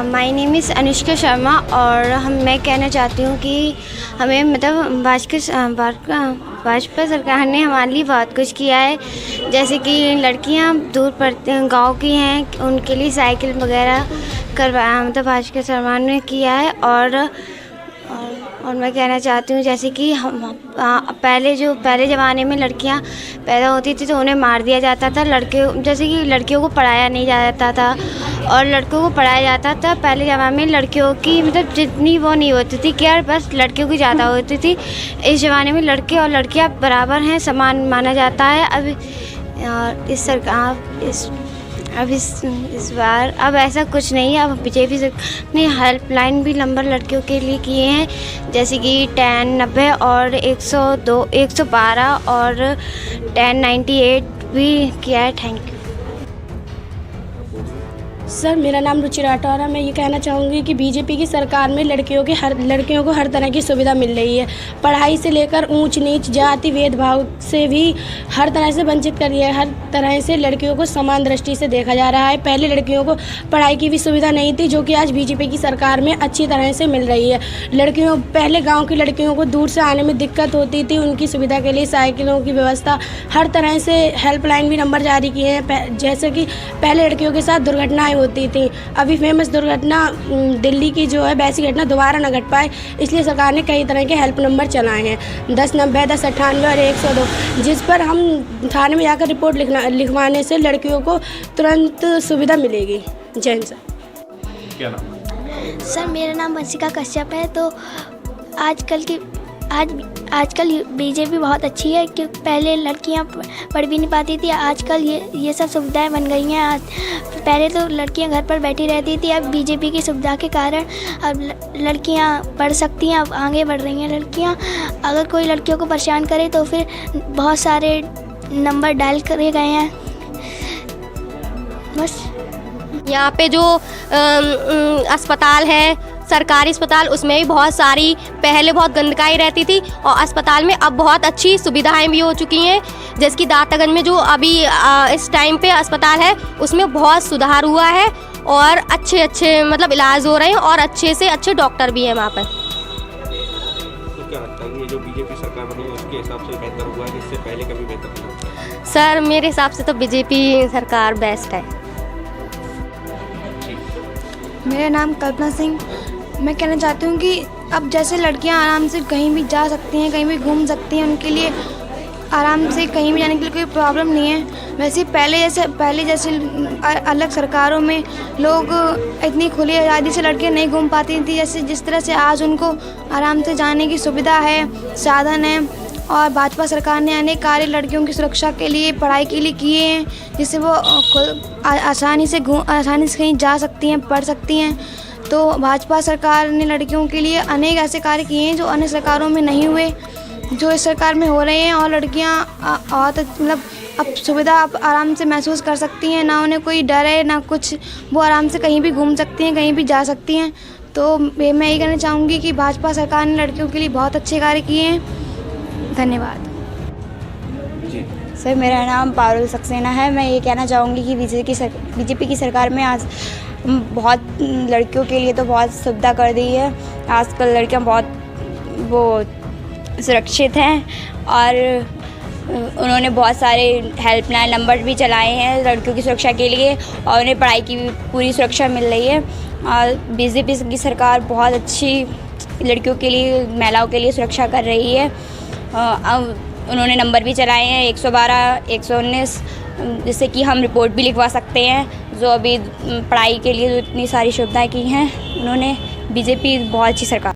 My name is Anushka Sharma और मैं कहना चाहती हूँ कि हमें मतलब भाजपा सरकार ने हमारे लिए बहुत कुछ किया है। जैसे कि लड़कियाँ दूर पढ़ते गांव की हैं, उनके लिए साइकिल वगैरह करवाया, मतलब भाजपा सरकार ने किया है। और मैं कहना चाहती हूँ जैसे कि पहले ज़माने में लड़कियाँ पैदा होती थी तो उन्हें मार दिया जाता था। जैसे कि लड़कियों को पढ़ाया नहीं जाता था और लड़कों को पढ़ाया जाता था। पहले ज़माने में लड़कियों की मतलब जितनी वो नहीं होती थी केयर, बस लड़कियों की ज़्यादा होती थी। इस ज़माने में लड़के और लड़कियाँ बराबर हैं, समान माना जाता है। इस बार अब ऐसा कुछ नहीं है। अब बीजेपी ने हेल्पलाइन भी नंबर लड़कियों के लिए किए हैं, जैसे कि 1090 और 102 112 और 1098 भी किया है। Thank you sir. मेरा नाम रुचि राठौर है। मैं ये कहना चाहूँगी कि बीजेपी की सरकार में लड़कियों को हर तरह की सुविधा मिल रही है। पढ़ाई से लेकर ऊंच नीच जाति भेदभाव से भी हर तरह से वंचित कर दिया है। हर तरह से लड़कियों को समान दृष्टि से देखा जा रहा है। पहले लड़कियों को पढ़ाई की भी सुविधा नहीं थी, जो कि आज बीजेपी की सरकार में अच्छी तरह से मिल रही है। पहले गाँव की लड़कियों को दूर से आने में दिक्कत होती थी, उनकी सुविधा के लिए साइकिलों की व्यवस्था, हर तरह से हेल्पलाइन भी नंबर जारी किए हैं। जैसे कि पहले लड़कियों के साथ दुर्घटनाएँ होती थी, अभी फेमस दुर्घटना दिल्ली की जो है वैसी घटना दोबारा न घट पाए, इसलिए सरकार ने कई तरह के हेल्प नंबर चलाए हैं, 1090, 1098 और 102, जिस पर हम थाने में जाकर रिपोर्ट लिखवाने से लड़कियों को तुरंत सुविधा मिलेगी। जय हिंद सर। क्या नाम? सर मेरा नाम वंशिका कश्यप है। तो आजकल बीजेपी बहुत अच्छी है, क्योंकि पहले लड़कियां पढ़ भी नहीं पाती थी। आजकल ये सब सुविधाएं बन गई हैं। पहले तो लड़कियां घर पर बैठी रहती थी, अब बीजेपी की सुविधा के कारण अब लड़कियां पढ़ सकती हैं, अब आगे बढ़ रही हैं लड़कियां। अगर कोई लड़कियों को परेशान करे तो फिर बहुत सारे नंबर डायल करे गए हैं। बस यहाँ पे जो अस्पताल है, सरकारी अस्पताल, उसमें भी बहुत सारी पहले बहुत गंदगी रहती थी और अस्पताल में अब बहुत अच्छी सुविधाएं भी हो चुकी हैं। जैसे कि दातागंज में जो अभी इस टाइम पे अस्पताल है उसमें बहुत सुधार हुआ है और अच्छे मतलब इलाज हो रहे हैं और अच्छे से अच्छे डॉक्टर भी हैं वहाँ पर। तो क्या लगता है कि ये जो बीजेपी सरकार बनी है उसके हिसाब से बेहतर हुआ है, इससे पहले कभी बेहतर हुआ? सर मेरे हिसाब से तो बीजेपी सरकार बेस्ट है। मेरा नाम कल्पना सिंह। मैं कहना चाहती हूँ कि अब जैसे लड़कियाँ आराम से कहीं भी जा सकती हैं, कहीं भी घूम सकती हैं, उनके लिए आराम से कहीं भी जाने के लिए कोई प्रॉब्लम नहीं है। वैसे पहले जैसे अलग सरकारों में लोग इतनी खुली आज़ादी से लड़कियाँ नहीं घूम पाती थी, जिस तरह से आज उनको आराम से जाने की सुविधा है, साधन है। और भाजपा सरकार ने अनेक कार्य लड़कियों की सुरक्षा के लिए, पढ़ाई के लिए किए हैं, जिससे वो आसानी से कहीं जा सकती हैं, पढ़ सकती हैं। तो भाजपा सरकार ने लड़कियों के लिए अनेक ऐसे कार्य किए हैं जो अन्य सरकारों में नहीं हुए, जो इस सरकार में हो रहे हैं। और लड़कियां मतलब अब सुविधा आराम से महसूस कर सकती हैं, ना उन्हें कोई डर है ना कुछ, वो आराम से कहीं भी घूम सकती हैं, कहीं भी जा सकती हैं। तो मैं ये कहना चाहूँगी कि भाजपा सरकार ने लड़कियों के लिए बहुत अच्छे कार्य किए हैं। धन्यवाद। सर मेरा नाम पारुल सक्सेना है। मैं ये कहना चाहूँगी कि बीजेपी की सरकार में आज बहुत लड़कियों के लिए तो बहुत सुविधा कर दी है। आजकल लड़कियां बहुत वो सुरक्षित हैं और उन्होंने बहुत सारे हेल्पलाइन नंबर भी चलाए हैं लड़कियों की सुरक्षा के लिए और उन्हें पढ़ाई की भी पूरी सुरक्षा मिल रही है। और बीजेपी की सरकार बहुत अच्छी लड़कियों के लिए, महिलाओं के लिए सुरक्षा कर रही है। अब उन्होंने नंबर भी चलाए हैं 112, 119, जिससे कि हम रिपोर्ट भी लिखवा सकते हैं। जो अभी पढ़ाई के लिए जो इतनी सारी सुविधाएं की हैं उन्होंने, बीजेपी बहुत अच्छी सरकार।